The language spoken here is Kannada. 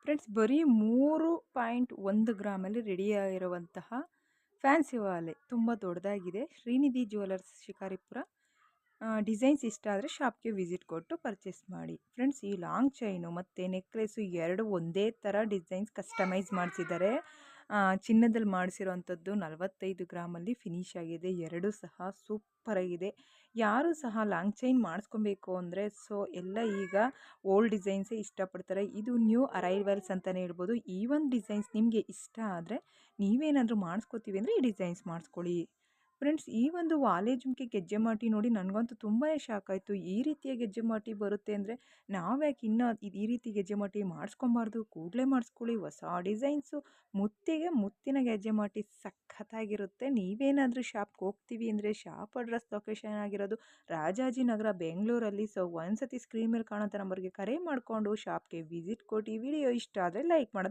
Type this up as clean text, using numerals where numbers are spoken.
ಫ್ರೆಂಡ್ಸ್ ಬರೀ 3.1 ಗ್ರಾಮಲ್ಲಿ ರೆಡಿಯಾಗಿರುವಂತಹ ಫ್ಯಾನ್ಸಿ ವಾಲೆ ತುಂಬ ದೊಡ್ಡದಾಗಿದೆ. ಶ್ರೀನಿಧಿ ಜ್ಯುವೆಲರ್ಸ್ ಶಿಕಾರಿಪುರ. ಡಿಸೈನ್ಸ್ ಇಷ್ಟ ಆದರೆ ಶಾಪ್ಗೆ ವಿಸಿಟ್ ಕೊಟ್ಟು ಪರ್ಚೇಸ್ ಮಾಡಿ. ಫ್ರೆಂಡ್ಸ್ ಈ ಲಾಂಗ್ ಚೈನು ಮತ್ತು ನೆಕ್ಲೆಸು ಎರಡು ಒಂದೇ ಥರ ಡಿಸೈನ್ಸ್ ಕಸ್ಟಮೈಸ್ ಮಾಡಿಸಿದ್ದಾರೆ. ಚಿನ್ನದಲ್ಲಿ ಮಾಡಿಸಿರೋವಂಥದ್ದು 45 ಗ್ರಾಮಲ್ಲಿ ಫಿನಿಶ್ ಆಗಿದೆ. ಎರಡೂ ಸಹ ಸೂಪರಾಗಿದೆ. ಯಾರು ಸಹ ಲಾಂಗ್ ಚೈನ್ ಮಾಡಿಸ್ಕೊಬೇಕು ಅಂದರೆ ಎಲ್ಲ ಈಗ ಓಲ್ಡ್ ಡಿಸೈನ್ಸೇ ಇಷ್ಟಪಡ್ತಾರೆ. ಇದು ನ್ಯೂ ಅರೈವಲ್ಸ್ ಅಂತಲೇ ಹೇಳ್ಬೋದು. ಈ ಒಂದು ಡಿಸೈನ್ಸ್ ನಿಮಗೆ ಇಷ್ಟ ಆದರೆ ನೀವೇನಾದರೂ ಮಾಡಿಸ್ಕೋತೀವಿ ಅಂದರೆ ಈ ಡಿಸೈನ್ಸ್ ಮಾಡಿಸ್ಕೊಳ್ಳಿ. ಫ್ರೆಂಡ್ಸ್ ಈ ಒಂದು ವಾಲೆ ಜುಮ್ಕಿ ಗೆಜ್ಜೆ ಮಾಟಿ ನೋಡಿ ನನಗಂತೂ ತುಂಬಾ ಶಾಕ್ ಆಯಿತು. ಈ ರೀತಿಯ ಗೆಜ್ಜೆ ಮಾಟಿ ಬರುತ್ತೆ ಅಂದರೆ ನಾವ್ಯಾಕೆ ಇನ್ನೂ ಈ ರೀತಿ ಗೆಜ್ಜೆ ಮಾಟಿ ಮಾಡಿಸ್ಕೊಬಾರ್ದು, ಕೂಡಲೇ ಮಾಡಿಸ್ಕೊಳ್ಳಿ. ಹೊಸ ಡಿಸೈನ್ಸು, ಮುತ್ತಿಗೆ ಮುತ್ತಿನ ಗೆಜ್ಜೆ ಮಾಟಿ ಸಖತ್ತಾಗಿರುತ್ತೆ. ನೀವೇನಾದರೂ ಶಾಪ್ಗೆ ಹೋಗ್ತೀವಿ ಅಂದರೆ ಶಾಪ್ ಅಡ್ರೆಸ್ ಲೊಕೇಶನ್ ಆಗಿರೋದು ರಾಜಾಜಿನಗರ ಬೆಂಗಳೂರಲ್ಲಿ. ಒಂದ್ಸತಿ ಸ್ಕ್ರೀನ್ ಮೇಲೆ ಕಾಣೋಂಥ ನಂಬರ್ಗೆ ಕರೆ ಮಾಡಿಕೊಂಡು ಶಾಪ್ಗೆ ವಿಸಿಟ್ ಕೊಟ್ಟು ವಿಡಿಯೋ ಇಷ್ಟ ಆದರೆ ಲೈಕ್ ಮಾಡೋದು